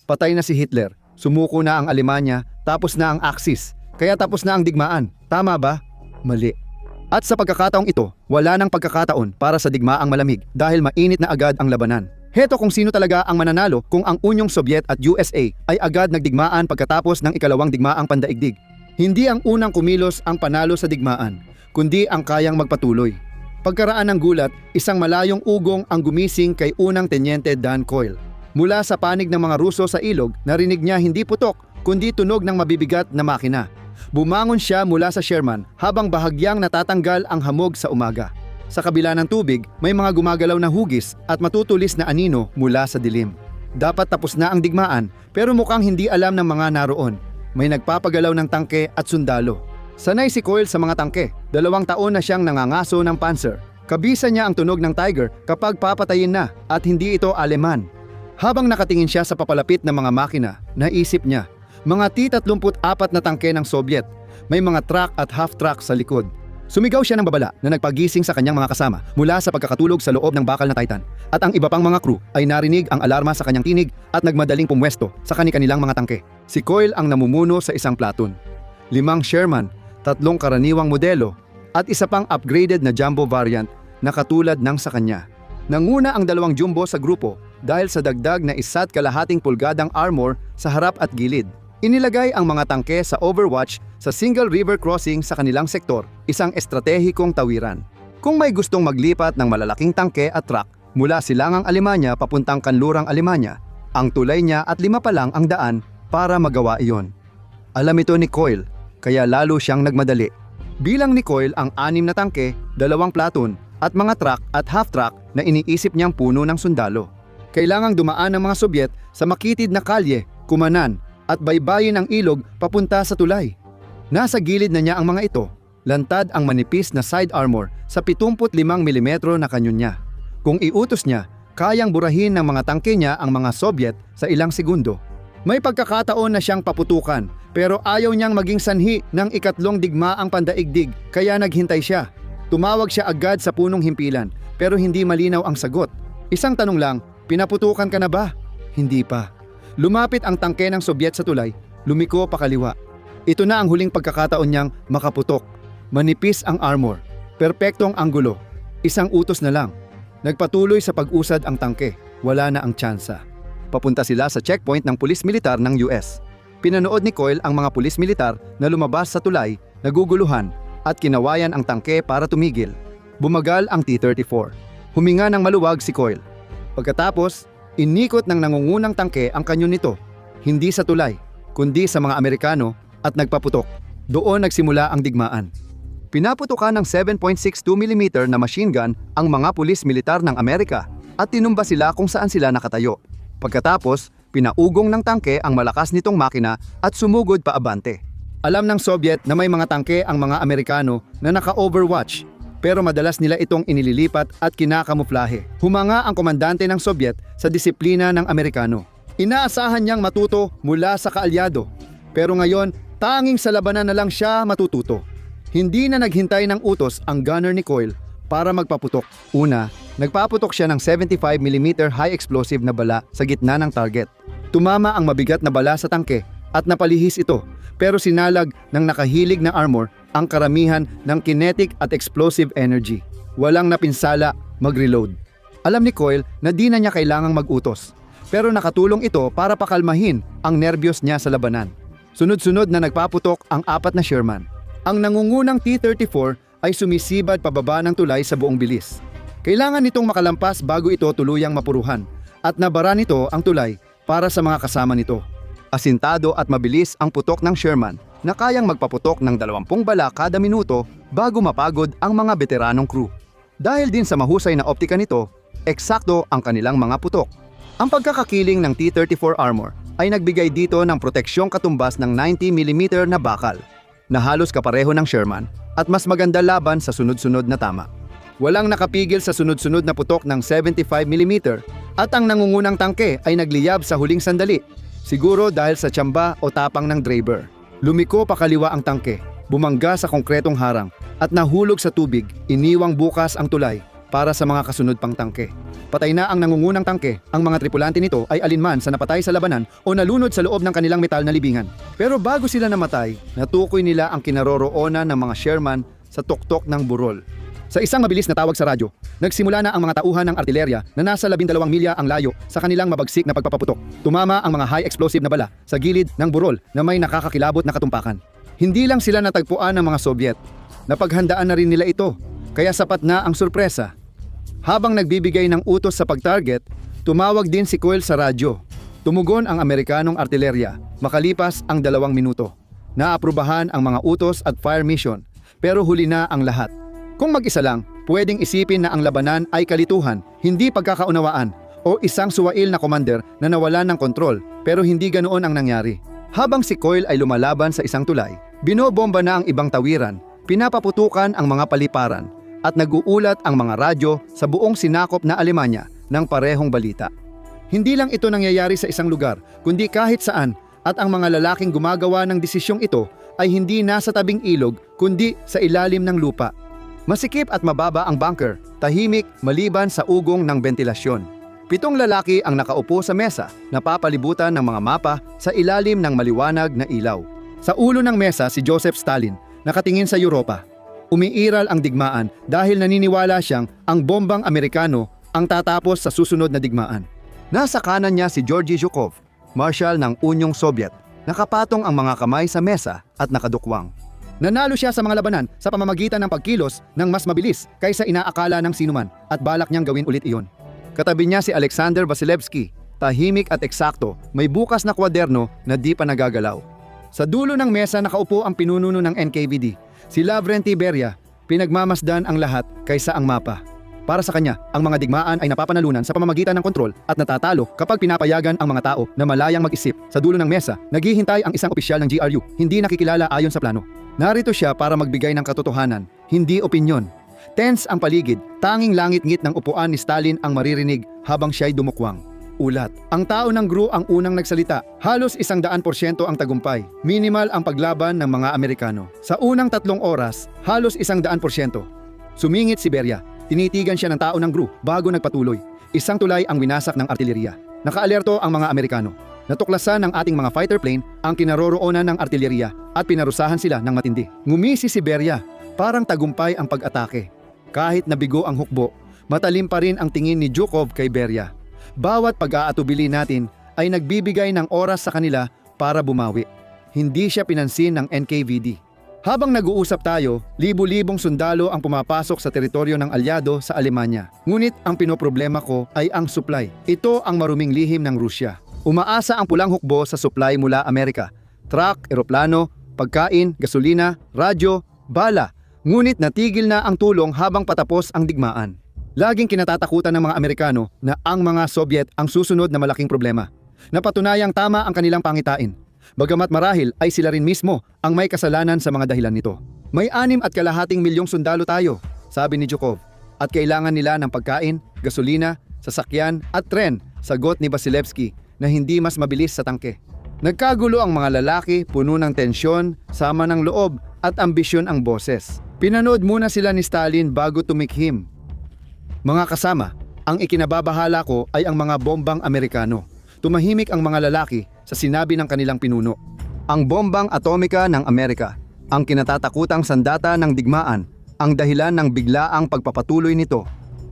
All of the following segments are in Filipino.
Patay na si Hitler, sumuko na ang Alemanya, tapos na ang Axis, kaya tapos na ang digmaan. Tama ba? Mali. At sa pagkakataong ito, wala nang pagkakataon para sa digmaang malamig dahil mainit na agad ang labanan. Heto kung sino talaga ang mananalo kung ang Unyong Sobyet at USA ay agad nagdigmaan pagkatapos ng ikalawang digmaang pandaigdig. Hindi ang unang kumilos ang panalo sa digmaan, kundi ang kayang magpatuloy. Pagkaraan ng gulat, isang malayong ugong ang gumising kay unang Tenyente Dan Coyle. Mula sa panig ng mga Ruso sa ilog, narinig niya hindi putok, kundi tunog ng mabibigat na makina. Bumangon siya mula sa Sherman habang bahagyang natatanggal ang hamog sa umaga. Sa kabila ng tubig, may mga gumagalaw na hugis at matutulis na anino mula sa dilim. Dapat tapos na ang digmaan pero mukhang hindi alam ng mga naroon. May nagpapagalaw ng tangke at sundalo. Sanay si Coyle sa mga tangke. 2 taon na siyang nangangaso ng Panzer. Kabisa niya ang tunog ng Tiger kapag papatayin na at hindi ito Aleman. Habang nakatingin siya sa papalapit na mga makina, naisip niya, mga T-34 na tangke ng Soviet. May mga truck at half-truck sa likod. Sumigaw siya ng babala na nagpagising sa kanyang mga kasama mula sa pagkakatulog sa loob ng bakal na Titan. At ang iba pang mga crew ay narinig ang alarma sa kanyang tinig at nagmadaling pumwesto sa kanilang mga tangke. Si Coyle ang namumuno sa isang platoon. 5 Sherman, 3 karaniwang modelo at isa pang upgraded na jumbo variant na katulad ng sa kanya. Nanguna ang 2 jumbo sa grupo dahil sa dagdag na 1.5 pulgadang armor sa harap at gilid. Inilagay ang mga tangke sa Overwatch sa single river crossing sa kanilang sektor, isang estratehikong tawiran. Kung may gustong maglipat ng malalaking tangke at truck mula silangang Alemanya papuntang kanlurang Alemanya, ang tulay niya at 5 pa lang ang daan para magawa iyon. Alam ito ni Coyle, kaya lalo siyang nagmadali. Bilang ni Coyle ang 6 na tangke, 2 platoon at mga truck at half-truck na iniisip niyang puno ng sundalo. Kailangang dumaan ng mga Sobyet sa makitid na kalye, kumanan, at baybayin ang ilog papunta sa tulay. Nasa gilid na niya ang mga ito, lantad ang manipis na side armor sa 75 mm na kanyon niya. Kung iutos niya, kayang burahin ng mga tangke niya ang mga Sobyet sa ilang segundo. May pagkakataon na siyang paputukan, pero ayaw niyang maging sanhi ng ikatlong digmaang pandaigdig, kaya naghintay siya. Tumawag siya agad sa punong himpilan, pero hindi malinaw ang sagot. Isang tanong lang, pinaputukan ka na ba? Hindi pa. Lumapit ang tangke ng Sobyet sa tulay, lumiko pakaliwa. Ito na ang huling pagkakataon niyang makaputok. Manipis ang armor, perpektong anggulo, isang utos na lang. Nagpatuloy sa pag-usad ang tangke, wala na ang tsansa. Papunta sila sa checkpoint ng pulis militar ng US. Pinanood ni Coyle ang mga pulis militar na lumabas sa tulay, naguguluhan, at kinawayan ang tangke para tumigil. Bumagal ang T-34. Huminga ng maluwag si Coyle. Pagkatapos, inikot ng nangungunang tangke ang kanyon nito, hindi sa tulay, kundi sa mga Amerikano at nagpaputok. Doon nagsimula ang digmaan. Pinaputokan ng 7.62 mm na machine gun ang mga pulis militar ng Amerika at tinumba sila kung saan sila nakatayo. Pagkatapos, pinaugong ng tangke ang malakas nitong makina at sumugod paabante. Alam ng Sobyet na may mga tangke ang mga Amerikano na naka-overwatch, pero madalas nila itong inililipat at kinakamuflahe. Humanga ang komandante ng Sobyet sa disiplina ng Amerikano. Inaasahan niyang matuto mula sa kaalyado, pero ngayon tanging sa labanan na lang siya matututo. Hindi na naghintay ng utos ang gunner ni Coyle para magpaputok. Una, nagpaputok siya ng 75 mm high explosive na bala sa gitna ng target. Tumama ang mabigat na bala sa tangke at napalihis ito, pero sinalag ng nakahilig na armor ang karamihan ng kinetic at explosive energy. Walang napinsala mag-reload. Alam ni Coyle na di na niya kailangang mag-utos, pero nakatulong ito para pakalmahin ang nerbiyos niya sa labanan. Sunod-sunod na nagpaputok ang 4 na Sherman. Ang nangungunang T-34 ay sumisibad pababa ng tulay sa buong bilis. Kailangan nitong makalampas bago ito tuluyang mapuruhan, at nabara nito ang tulay para sa mga kasama nito. Asintado at mabilis ang putok ng Sherman na kayang magpaputok ng 20 bala kada minuto bago mapagod ang mga veteranong crew. Dahil din sa mahusay na optika nito, eksakto ang kanilang mga putok. Ang pagkakakiling ng T-34 armor ay nagbigay dito ng proteksyong katumbas ng 90 mm na bakal, na halos kapareho ng Sherman at mas maganda laban sa sunod-sunod na tama. Walang nakapigil sa sunod-sunod na putok ng 75 mm at ang nangungunang tangke ay nagliyab sa huling sandali, siguro dahil sa tiyamba o tapang ng Draver. Lumiko pakaliwa ang tangke, bumangga sa konkretong harang at nahulog sa tubig, iniwang bukas ang tulay para sa mga kasunod pang tangke. Patay na ang nangungunang tangke, ang mga tripulante nito ay alinman sa napatay sa labanan o nalunod sa loob ng kanilang metal na libingan. Pero bago sila namatay, natukoy nila ang kinaroroonan ng mga Sherman sa tuktok ng burol. Sa isang mabilis na tawag sa radyo, nagsimula na ang mga tauhan ng artilerya na nasa 12 milya ang layo sa kanilang mabagsik na pagpapaputok. Tumama ang mga high explosive na bala sa gilid ng burol na may nakakakilabot na katumpakan. Hindi lang sila natagpuan ng mga Soviet, napaghandaan na rin nila ito, kaya sapat na ang sorpresa. Habang nagbibigay ng utos sa pag-target, tumawag din si Coyle sa radyo. Tumugon ang Amerikanong artilerya, makalipas ang 2 minuto. Naaprubahan ang mga utos at fire mission, pero huli na ang lahat. Kung mag-isa lang, pwedeng isipin na ang labanan ay kalituhan, hindi pagkakaunawaan, o isang suwail na commander na nawalan ng kontrol, pero hindi ganoon ang nangyari. Habang si Coyle ay lumalaban sa isang tulay, binobomba na ang ibang tawiran, pinapaputukan ang mga paliparan, at nag-uulat ang mga radyo sa buong sinakop na Alemanya ng parehong balita. Hindi lang ito nangyayari sa isang lugar, kundi kahit saan, at ang mga lalaking gumagawa ng desisyong ito ay hindi nasa tabing ilog, kundi sa ilalim ng lupa. Masikip at mababa ang bunker, tahimik maliban sa ugong ng bentilasyon. 7 lalaki ang nakaupo sa mesa, napapalibutan ng mga mapa sa ilalim ng maliwanag na ilaw. Sa ulo ng mesa si Joseph Stalin, nakatingin sa Europa. Umiiral ang digmaan dahil naniniwala siyang ang bombang Amerikano ang tatapos sa susunod na digmaan. Nasa kanan niya si Georgy Zhukov, Marshal ng Unyong Soviet, nakapatong ang mga kamay sa mesa at nakadukwang. Nanalo siya sa mga labanan sa pamamagitan ng pagkilos ng mas mabilis kaysa inaakala ng sinuman at balak niyang gawin ulit iyon. Katabi niya si Alexander Vasilevsky, tahimik at eksakto, may bukas na kwaderno na di pa nagagalaw. Sa dulo ng mesa nakaupo ang pinununo ng NKVD, si Lavrenti Beria, pinagmamasdan ang lahat kaysa ang mapa. Para sa kanya, ang mga digmaan ay napapanalunan sa pamamagitan ng kontrol at natatalo kapag pinapayagan ang mga tao na malayang mag-isip. Sa dulo ng mesa, naghihintay ang isang opisyal ng GRU, hindi nakikilala ayon sa plano. Narito siya para magbigay ng katotohanan, hindi opinyon. Tense ang paligid, tanging langit-ngit ng upuan ni Stalin ang maririnig habang siya'y dumukwang. Ulat. Ang tao ng GRU ang unang nagsalita. Halos 100% ang tagumpay. Minimal ang paglaban ng mga Amerikano. Sa unang 3 oras, halos 100%. Sumingit si Beria. Tinitigan siya ng tao ng GRU bago nagpatuloy. Isang tulay ang winasak ng artilerya. Nakaalerto ang mga Amerikano. Natuklasan ng ating mga fighter plane ang kinaroroonan ng artilerya at pinarusahan sila ng matindi. Ngumisi si Beria, parang tagumpay ang pag-atake. Kahit nabigo ang hukbo, matalim pa rin ang tingin ni Zhukov kay Beria. Bawat pag-aatubili natin ay nagbibigay ng oras sa kanila para bumawi. Hindi siya pinansin ng NKVD. Habang nag-uusap tayo, libu-libong sundalo ang pumapasok sa teritoryo ng alyado sa Alemanya. Ngunit ang pinoproblema ko ay ang supply. Ito ang maruming lihim ng Rusya. Umaasa ang pulang hukbo sa supply mula Amerika. Truck, eroplano, pagkain, gasolina, radyo, bala. Ngunit natigil na ang tulong habang patapos ang digmaan. Laging kinatatakutan ng mga Amerikano na ang mga Soviet ang susunod na malaking problema. Napatunayang tama ang kanilang pangitain. Bagamat marahil ay sila rin mismo ang may kasalanan sa mga dahilan nito. May 6.25 milyong sundalo tayo, sabi ni Zhukov. At kailangan nila ng pagkain, gasolina, sasakyan at tren, sagot ni Vasilevsky na hindi mas mabilis sa tangke. Nagkagulo ang mga lalaki, puno ng tensyon, sama ng loob at ambisyon ang boses. Pinanood muna sila ni Stalin bago tumikhim. Mga kasama, ang ikinababahala ko ay ang mga bombang Amerikano. Tumahimik ang mga lalaki sa sinabi ng kanilang pinuno. Ang bombang atomika ng Amerika, ang kinatatakutang sandata ng digmaan, ang dahilan ng biglaang pagpapatuloy nito.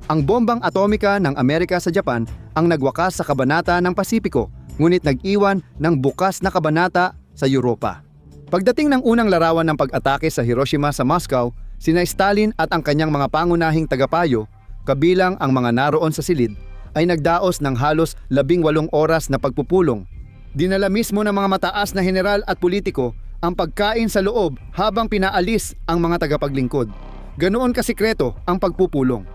Ang bombang atomika ng Amerika sa Japan ang nagwakas sa kabanata ng Pasipiko, ngunit nag-iwan ng bukas na kabanata sa Europa. Pagdating ng unang larawan ng pag-atake sa Hiroshima sa Moscow, sina Stalin at ang kanyang mga pangunahing tagapayo, kabilang ang mga naroon sa silid, ay nagdaos ng halos 18 oras na pagpupulong. Dinala mismo ng mga mataas na general at politiko ang pagkain sa loob habang pinaalis ang mga tagapaglingkod. Ganoon kasikreto ang pagpupulong.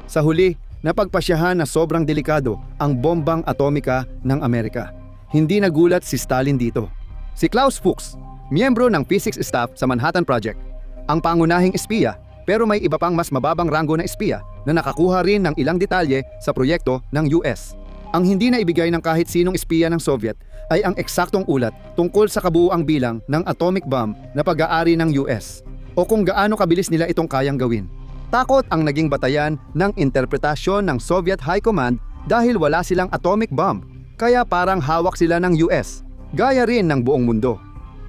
Sa huli, napagpasyahan na sobrang delikado ang bombang atomika ng Amerika. Hindi nagulat si Stalin dito. Si Klaus Fuchs, miyembro ng physics staff sa Manhattan Project, ang pangunahing espiya, pero may iba pang mas mababang ranggo na espiya na nakakuha rin ng ilang detalye sa proyekto ng US. Ang hindi na ibigay ng kahit sinong espiya ng Soviet ay ang eksaktong ulat tungkol sa kabuuang bilang ng atomic bomb na pag-aari ng US o kung gaano kabilis nila itong kayang gawin. Takot ang naging batayan ng interpretasyon ng Soviet High Command dahil wala silang atomic bomb, kaya parang hawak sila ng US, gaya rin ng buong mundo.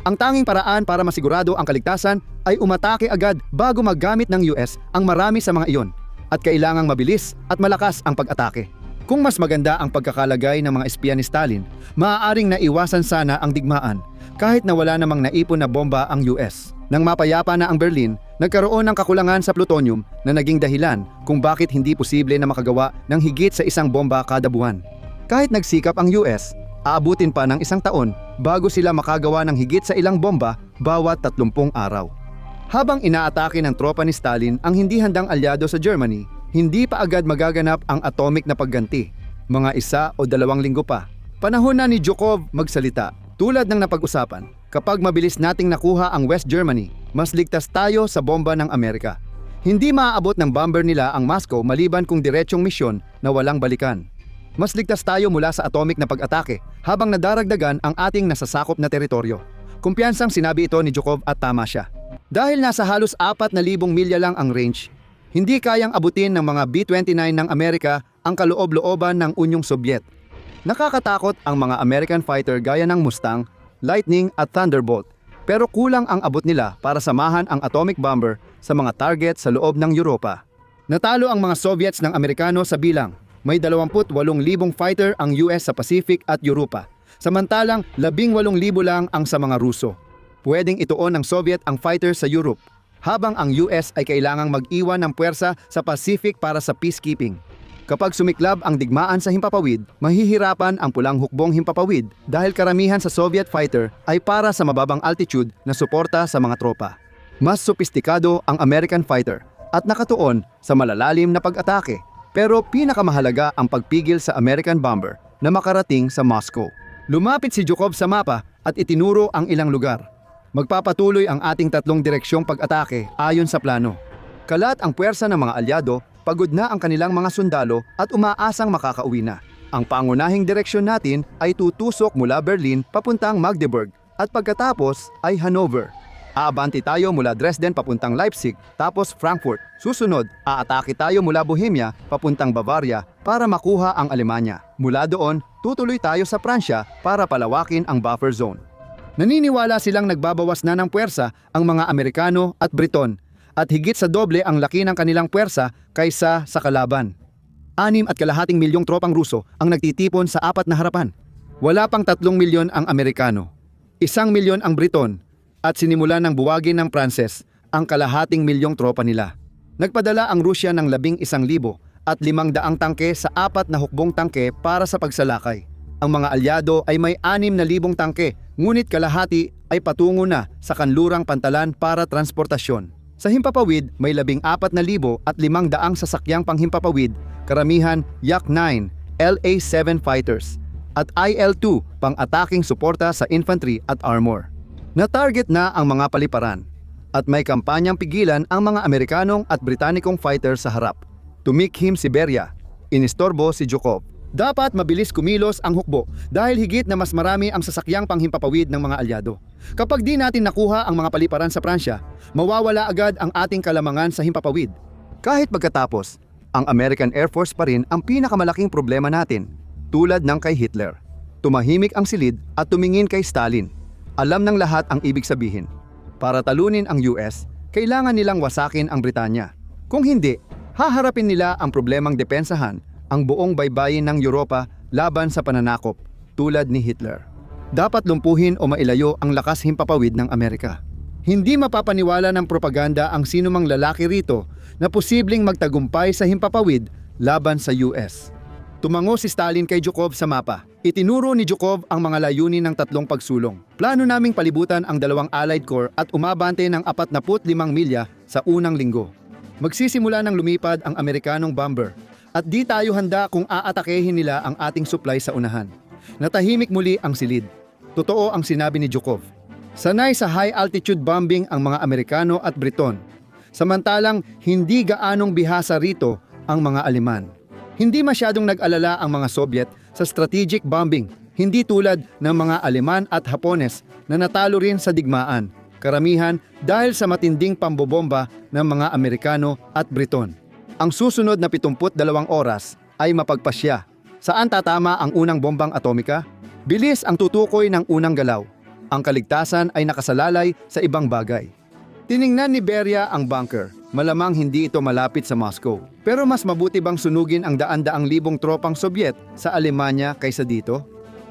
Ang tanging paraan para masigurado ang kaligtasan ay umatake agad bago maggamit ng US ang marami sa mga iyon, at kailangang mabilis at malakas ang pag-atake. Kung mas maganda ang pagkakalagay ng mga espiya ni Stalin, maaaring naiwasan sana ang digmaan kahit na wala namang naipon na bomba ang US. Nang mapayapa na ang Berlin, nagkaroon ng kakulangan sa plutonium na naging dahilan kung bakit hindi posible na makagawa ng higit sa isang bomba kada buwan. Kahit nagsikap ang US, aabutin pa ng 1 taon bago sila makagawa ng higit sa ilang bomba bawat 30 araw. Habang inaatake ng tropa ni Stalin ang hindi handang alyado sa Germany, hindi pa agad magaganap ang atomic na pagganti. Mga 1 o 2 linggo pa. Panahon na ni Zhukov magsalita. Tulad ng napag-usapan, kapag mabilis nating nakuha ang West Germany, mas ligtas tayo sa bomba ng Amerika. Hindi maaabot ng bomber nila ang Moscow maliban kung diretsyong misyon na walang balikan. Mas ligtas tayo mula sa atomic na pag-atake habang nadaragdagan ang ating nasasakop na teritoryo. Kumpiyansang sinabi ito ni Zhukov at tama siya. Dahil nasa halos 4,000 milya lang ang range, hindi kayang abutin ng mga B-29 ng Amerika ang kaloob-looban ng Unyong Sobyet. Nakakatakot ang mga American fighter gaya ng Mustang, Lightning at Thunderbolt, pero kulang ang abot nila para samahan ang atomic bomber sa mga target sa loob ng Europa. Natalo ang mga Soviets ng Amerikano sa bilang. May 28,000 fighter ang US sa Pacific at Europa, samantalang 18,000 lang ang sa mga Ruso. Pwedeng ituon ng Soviet ang fighter sa Europe, habang ang US ay kailangang mag-iwan ng puwersa sa Pacific para sa peacekeeping. Kapag sumiklab ang digmaan sa himpapawid, mahihirapan ang pulang hukbong himpapawid dahil karamihan sa Soviet fighter ay para sa mababang altitude na suporta sa mga tropa. Mas sopistikado ang American fighter at nakatuon sa malalalim na pag-atake, pero pinakamahalaga ang pagpigil sa American bomber na makarating sa Moscow. Lumapit si Zhukov sa mapa at itinuro ang ilang lugar. Magpapatuloy ang ating 3 direksyong pag-atake ayon sa plano. Kalat ang puwersa ng mga alyado, pagod na ang kanilang mga sundalo at umaasang makakauwi na. Ang pangunahing direksyon natin ay tutusok mula Berlin papuntang Magdeburg at pagkatapos ay Hanover. Aabanti tayo mula Dresden papuntang Leipzig, tapos Frankfurt. Susunod, aatake tayo mula Bohemia papuntang Bavaria para makuha ang Alemanya. Mula doon, tutuloy tayo sa Pransya para palawakin ang buffer zone. Naniniwala silang nagbabawas na ng puwersa ang mga Amerikano at Briton, at higit sa doble ang laki ng kanilang puwersa kaysa sa kalaban. 6.2 milyong tropang Ruso ang nagtitipon sa 4 na harapan. Wala pang 3 milyon ang Amerikano, 1 milyon ang Briton, at sinimulan ng buwagin ng Pranses ang 0.5 milyong tropa nila. Nagpadala ang Rusya ng 11,000 at 500 tangke sa 4 na hukbong tangke para sa pagsalakay. Ang mga alyado ay may 6,000 tangke, ngunit kalahati ay patungo na sa kanlurang pantalan para transportasyon. Sa himpapawid, may 14,000 at 500 sasakyang panghimpapawid, karamihan Yak-9, LA-7 fighters, at IL-2 pang-ataking suporta sa infantry at armor. Na-target na ang mga paliparan, at may kampanyang pigilan ang mga Amerikanong at Britanikong fighters sa harap. Tumikhim si Beria, inistorbo si Zhukov. Dapat mabilis kumilos ang hukbo dahil higit na mas marami ang sasakyang panghimpapawid ng mga alyado. Kapag di natin nakuha ang mga paliparan sa Pransya, mawawala agad ang ating kalamangan sa himpapawid. Kahit pagkatapos, ang American Air Force pa rin ang pinakamalaking problema natin, tulad ng kay Hitler. Tumahimik ang silid at tumingin kay Stalin. Alam ng lahat ang ibig sabihin. Para talunin ang US, kailangan nilang wasakin ang Britanya. Kung hindi, haharapin nila ang problemang depensahan ang buong baybayin ng Europa laban sa pananakop, tulad ni Hitler. Dapat lumpuhin o mailayo ang lakas himpapawid ng Amerika. Hindi mapapaniwala ng propaganda ang sinumang lalaki rito na posibleng magtagumpay sa himpapawid laban sa US. Tumango si Stalin kay Zhukov sa mapa. Itinuro ni Zhukov ang mga layunin ng 3 pagsulong. Plano naming palibutan ang 2 Allied Corps at umabante ng 45 milya sa unang linggo. Magsisimula ng lumipad ang Amerikanong bomber. At di tayo handa kung aatakehin nila ang ating supply sa unahan. Natahimik muli ang silid. Totoo ang sinabi ni Zhukov. Sanay sa high-altitude bombing ang mga Amerikano at Briton. Samantalang hindi gaanong bihasa rito ang mga Aleman. Hindi masyadong nag-alala ang mga Soviet sa strategic bombing, hindi tulad ng mga Aleman at Hapones na natalo rin sa digmaan. karamihan dahil sa matinding pambobomba ng mga Amerikano at Briton. Ang susunod na 72 oras ay mapagpasya. Saan tatama ang unang bombang atomika? Bilis ang tutukoy ng unang galaw. Ang kaligtasan ay nakasalalay sa ibang bagay. Tiningnan ni Beria ang bunker. Malamang hindi ito malapit sa Moscow. Pero mas mabuti bang sunugin ang daan-daang libong tropang Sobyet sa Alemanya kaysa dito?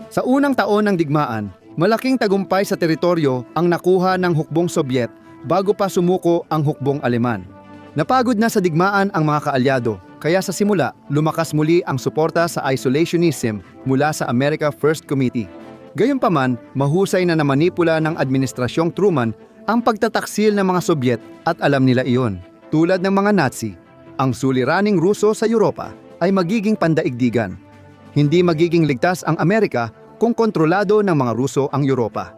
Sa unang taon ng digmaan, malaking tagumpay sa teritoryo ang nakuha ng hukbong Sobyet bago pa sumuko ang hukbong Aleman. Napagod na sa digmaan ang mga kaalyado, kaya sa simula, lumakas muli ang suporta sa isolationism mula sa America First Committee. Gayunpaman, mahusay na namanipula ng Administrasyong Truman ang pagtataksil ng mga Sobyet at alam nila iyon. Tulad ng mga Nazi, ang suliraning Ruso sa Europa ay magiging pandaigdigan. Hindi magiging ligtas ang Amerika kung kontrolado ng mga Ruso ang Europa.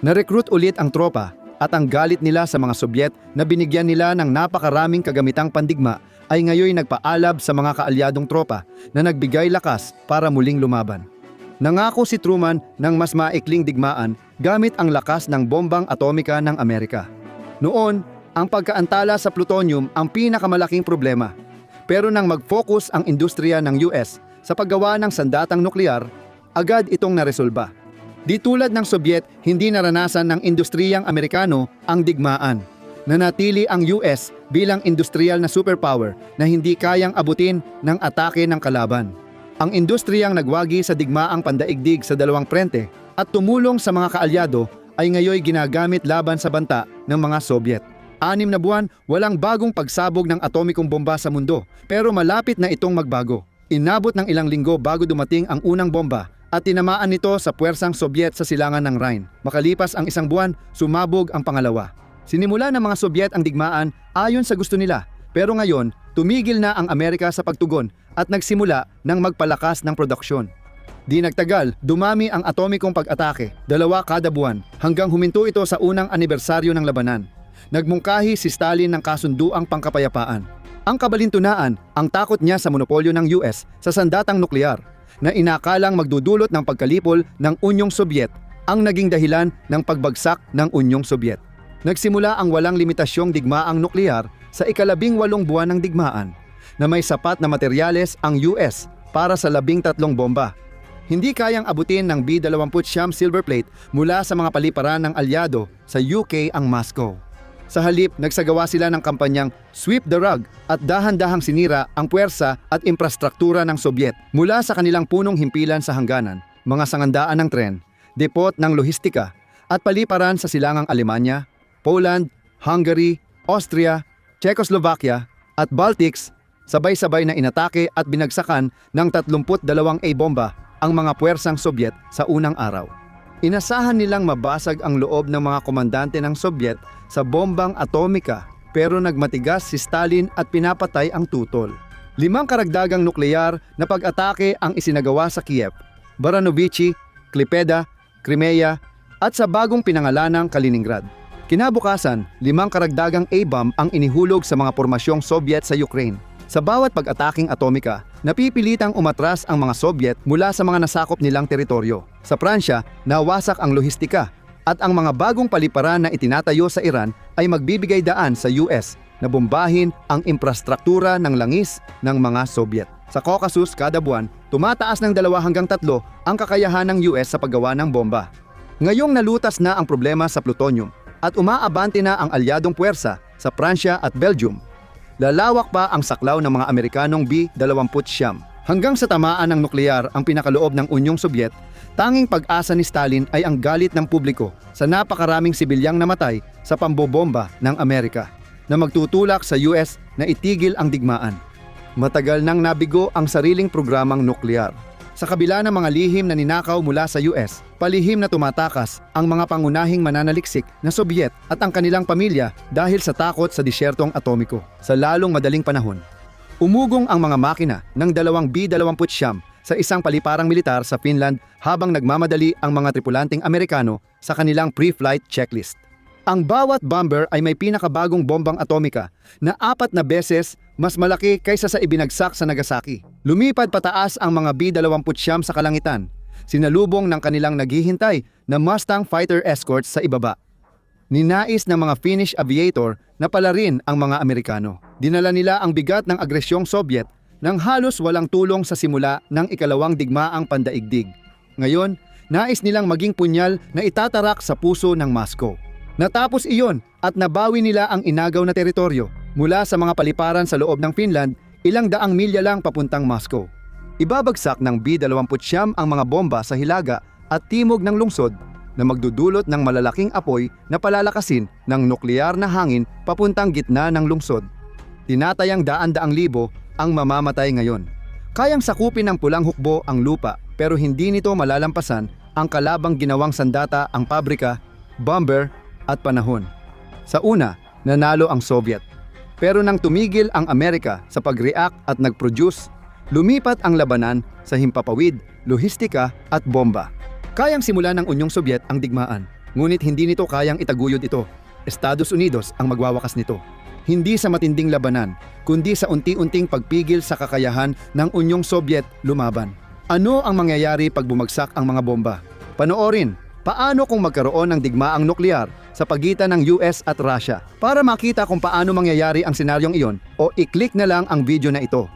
Na-recruit ulit ang tropa at ang galit nila sa mga Sobyet na binigyan nila ng napakaraming kagamitang pandigma ay ngayon nagpaalab sa mga kaalyadong tropa na nagbigay lakas para muling lumaban. Nangako si Truman ng mas maikling digmaan gamit ang lakas ng bombang atomika ng Amerika. Noon, ang pagkaantala sa plutonium ang pinakamalaking problema. Pero nang mag-focus ang industriya ng US sa paggawa ng sandatang nuklear, agad itong naresolba. Di tulad ng Sobyet, hindi naranasan ng industriyang Amerikano ang digmaan. Nanatili ang US bilang industrial na superpower na hindi kayang abutin ng atake ng kalaban. Ang industriyang nagwagi sa digmaang pandaigdig sa dalawang frente at tumulong sa mga kaalyado ay ngayoy ginagamit laban sa banta ng mga Sobyet. 6 na buwan, walang bagong pagsabog ng atomikong bomba sa mundo, pero malapit na itong magbago. Inabot ng ilang linggo bago dumating ang unang bomba at tinamaan nito sa puwersang Sobyet sa silangan ng Rhine. Makalipas ang 1 buwan, sumabog ang pangalawa. Sinimula ng mga Sobyet ang digmaan ayon sa gusto nila, pero ngayon, tumigil na ang Amerika sa pagtugon at nagsimula ng magpalakas ng produksyon. Di nagtagal, dumami ang atomikong pag-atake, 2 kada buwan, hanggang huminto ito sa unang anibersaryo ng labanan. Nagmungkahi si Stalin ng kasunduang pangkapayapaan. Ang kabalintunaan, ang takot niya sa monopolyo ng US sa sandatang nuklear, na inakalang magdudulot ng pagkalipol ng Unyong Sobyet ang naging dahilan ng pagbagsak ng Unyong Sobyet. Nagsimula ang walang limitasyong digmaang nuklear sa ika-18 buwan ng digmaan, na may sapat na materyales ang US para sa 13 bomba. Hindi kayang abutin ng B-29 silver plate mula sa mga paliparan ng alyado sa UK ang Moscow. Sa halip, nagsagawa sila ng kampanyang Sweep the Rug at dahan-dahang sinira ang puwersa at infrastruktura ng Sobyet mula sa kanilang punong himpilan sa hangganan, mga sangandaan ng tren, depot ng lohistika at paliparan sa silangang Alemanya, Poland, Hungary, Austria, Czechoslovakia at Baltics. Sabay-sabay na inatake at binagsakan ng 32 A-bomba ang mga puwersang Sobyet sa unang araw. Inasahan nilang mabasag ang loob ng mga komandante ng Sobyet sa bombang atomika, pero nagmatigas si Stalin at pinapatay ang tutol. 5 karagdagang nukleyar na pag-atake ang isinagawa sa Kiev, Baranovichi, Klipeda, Crimea at sa bagong pinangalanang Kaliningrad. Kinabukasan, 5 karagdagang A-bomb ang inihulog sa mga pormasyong Sobyet sa Ukraine. Sa bawat pag-ataking atomika, napipilitang umatras ang mga Sobyet mula sa mga nasakop nilang teritoryo. Sa Pransya, nawasak ang lohistika at ang mga bagong paliparan na itinatayo sa Iran ay magbibigay daan sa US na bombahin ang infrastruktura ng langis ng mga Sobyet. Sa Caucasus, kada buwan, tumataas ng 2 hanggang 3 ang kakayahan ng US sa paggawa ng bomba. Ngayong nalutas na ang problema sa plutonium at umaabante na ang alyadong puwersa sa Pransya at Belgium, lalawak pa ang saklaw ng mga Amerikanong B-29. Hanggang sa tamaan ng nukleyar ang pinakaloob ng Unyong Sobyet, tanging pag-asa ni Stalin ay ang galit ng publiko sa napakaraming sibilyang namatay sa pambobomba ng Amerika na magtutulak sa US na itigil ang digmaan. Matagal nang nabigo ang sariling programang nukleyar. Sa kabila ng mga lihim na ninakaw mula sa US, palihim na tumatakas ang mga pangunahing mananaliksik na Sobyet at ang kanilang pamilya dahil sa takot sa disyertong atomiko. Sa lalong madaling panahon, umugong ang mga makina ng 2 B-29 sa isang paliparang militar sa Finland habang nagmamadali ang mga tripulanteng Amerikano sa kanilang pre-flight checklist. Ang bawat bomber ay may pinakabagong bombang atomika na 4 na beses mas malaki kaysa sa ibinagsak sa Nagasaki. Lumipad pataas ang mga B-29 sa kalangitan, sinalubong ng kanilang naghihintay na Mustang fighter escorts sa ibaba. Ninais ng mga Finnish aviator na palarin ang mga Amerikano. Dinala nila ang bigat ng agresyong Soviet nang halos walang tulong sa simula ng ikalawang digmaang pandaigdig. Ngayon, nais nilang maging punyal na itatarak sa puso ng Moscow. Natapos iyon at nabawi nila ang inagaw na teritoryo mula sa mga paliparan sa loob ng Finland, ilang daang milya lang papuntang Moscow. Ibabagsak ng B-29 ang mga bomba sa hilaga at timog ng lungsod na magdudulot ng malalaking apoy na palalakasin ng nukleyar na hangin papuntang gitna ng lungsod. Tinatayang daan-daang libo ang mamamatay ngayon. Kayang sakupin ng pulang hukbo ang lupa pero hindi nito malalampasan ang kalabang ginawang sandata ang pabrika, bomber at panahon. Sa una, nanalo ang Soviet. Pero nang tumigil ang Amerika sa pag-react at nag-produce, lumipat ang labanan sa himpapawid, lohistika at bomba. Kayang simulan ng Unyong Sobyet ang digmaan, ngunit hindi nito kayang itaguyod ito. Estados Unidos ang magwawakas nito. Hindi sa matinding labanan, kundi sa unti-unting pagpigil sa kakayahan ng Unyong Sobyet lumaban. Ano ang mangyayari pag bumagsak ang mga bomba? Panoorin, paano kung magkaroon ng digmaang nukleyar sa pagitan ng US at Russia? Para makita kung paano mangyayari ang senaryong iyon, o i-click na lang ang video na ito.